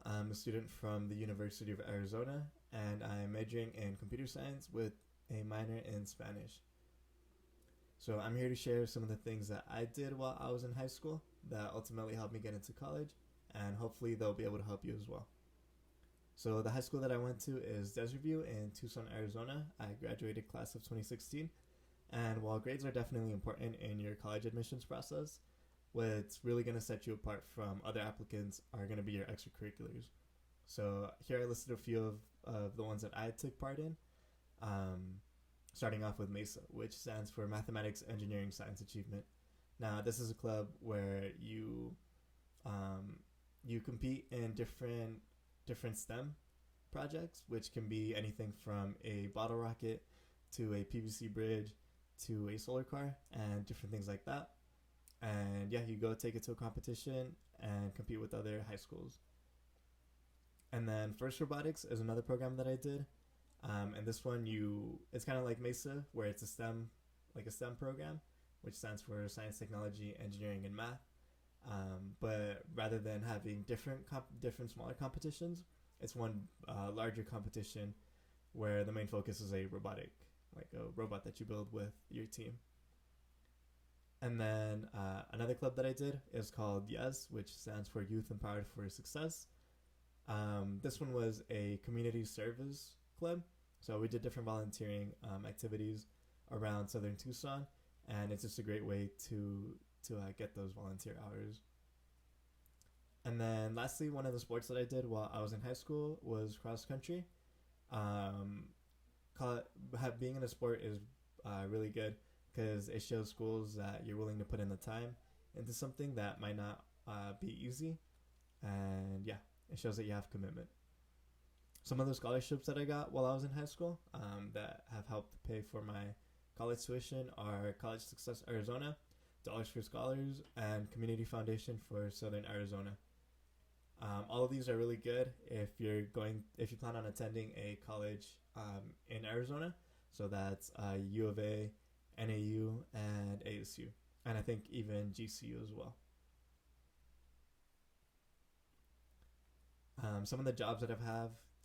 I'm a student from the University of Arizona, and I'm majoring in computer science with a minor in Spanish. So I'm here to share some of the things that I did while I was in high school that ultimately helped me get into college, and hopefully they'll be able to help you as well. So the high school that I went to is Desert View in Tucson, Arizona. I graduated class of 2016, and while grades are definitely important in your college admissions process, what's really going to set you apart from other applicants are going to be your extracurriculars. So here I listed a few of the ones that I took part in. Um, Starting off with MESA, which stands for Mathematics, Engineering, Science Achievement. Now, this is a club where you compete in different STEM projects, which can be anything from a bottle rocket to a PVC bridge to a solar car and different things like that. And yeah, you go take it to a competition and compete with other high schools. And then First Robotics is another program that I did. And this one, it's kind of like MESA, where it's a STEM program, which stands for Science, Technology, Engineering, and Math. But rather than having different smaller competitions, it's one larger competition where the main focus is like a robot that you build with your team. And then another club that I did is called YES, which stands for Youth Empowered for Success. This one was a community service club. So we did different volunteering activities around southern Tucson, and it's just a great way to get those volunteer hours. And then lastly, one of the sports that I did while I was in high school was cross country. Um, Being in a sport is really good because it shows schools that you're willing to put in the time into something that might not be easy. And yeah, it shows that you have commitment. Some of the scholarships that I got while I was in high school that have helped pay for my college tuition are College Success Arizona, Dollars for Scholars, and Community Foundation for Southern Arizona. All of these are really good if you plan on attending a college in Arizona. So that's U of A, NAU, and ASU, and I think even GCU as well. Some of the jobs that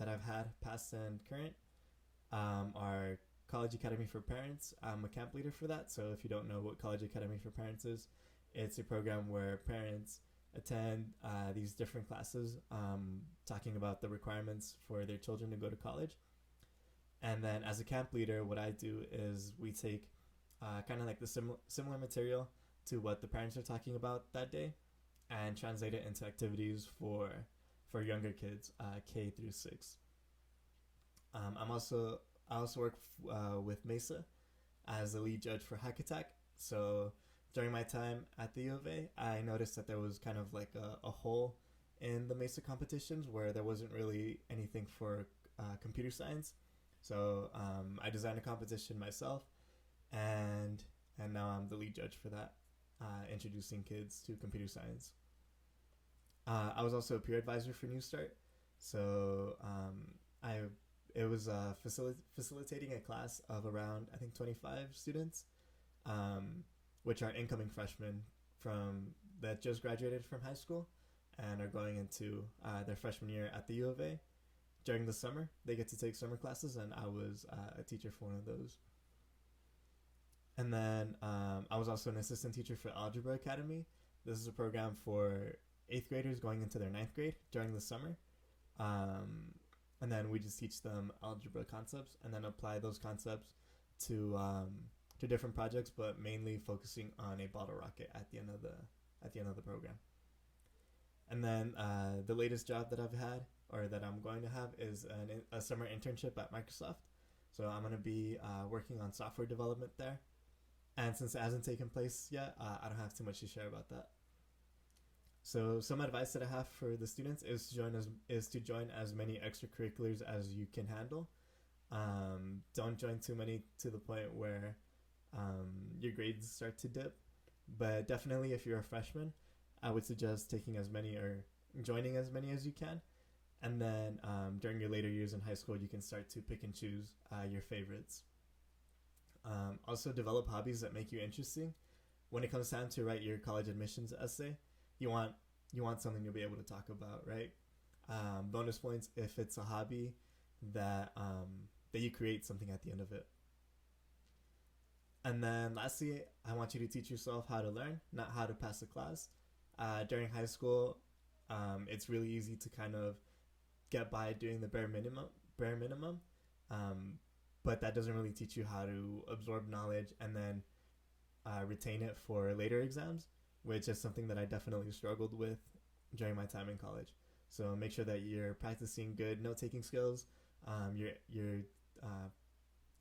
I've had, past and current, are College Academy for Parents. I'm a camp leader for that. So if you don't know what College Academy for Parents is, it's a program where parents attend these different classes talking about the requirements for their children to go to college. And then as a camp leader, what I do is we take kind of like the similar material to what the parents are talking about that day and translate it into activities for younger kids, K through 6. I also work with MESA as the lead judge for Hack Attack. So during my time at the U of A, I noticed that there was kind of like a hole in the MESA competitions where there wasn't really anything for computer science. So I designed a competition myself, and now I'm the lead judge for that, introducing kids to computer science. I was also a peer advisor for New Start, so I it was facilitating a class of around I think 25 students, which are incoming freshmen from that just graduated from high school and are going into their freshman year at the U of A. During the summer, they get to take summer classes, and I was a teacher for one of those. And then I was also an assistant teacher for Algebra Academy. This is a program for 8th graders going into their 9th grade during the summer. And then we just teach them algebra concepts and then apply those concepts to different projects, but mainly focusing on a bottle rocket at the end of the program. And then the latest job that I've had or that I'm going to have is a summer internship at Microsoft. So I'm going to be working on software development there. And since it hasn't taken place yet, I don't have too much to share about that. So some advice that I have for the students is to join as many extracurriculars as you can handle. Don't join too many to the point where your grades start to dip. But definitely, if you're a freshman, I would suggest taking as many or joining as many as you can. And then during your later years in high school, you can start to pick and choose your favorites. Also, develop hobbies that make you interesting. When it comes time to write your college admissions essay, you want something you'll be able to talk about, right? Bonus points if it's a hobby that you create something at the end of it. And then lastly, I want you to teach yourself how to learn, not how to pass a class. During high school, it's really easy to kind of get by doing the bare minimum, um, but that doesn't really teach you how to absorb knowledge and then retain it for later exams, which is something that I definitely struggled with during my time in college. So make sure that you're practicing good note taking skills. Um, you're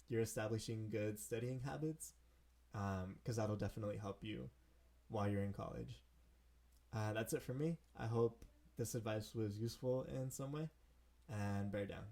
you're establishing good studying habits, because that'll definitely help you while you're in college. That's it for me. I hope this advice was useful in some way, and bear down.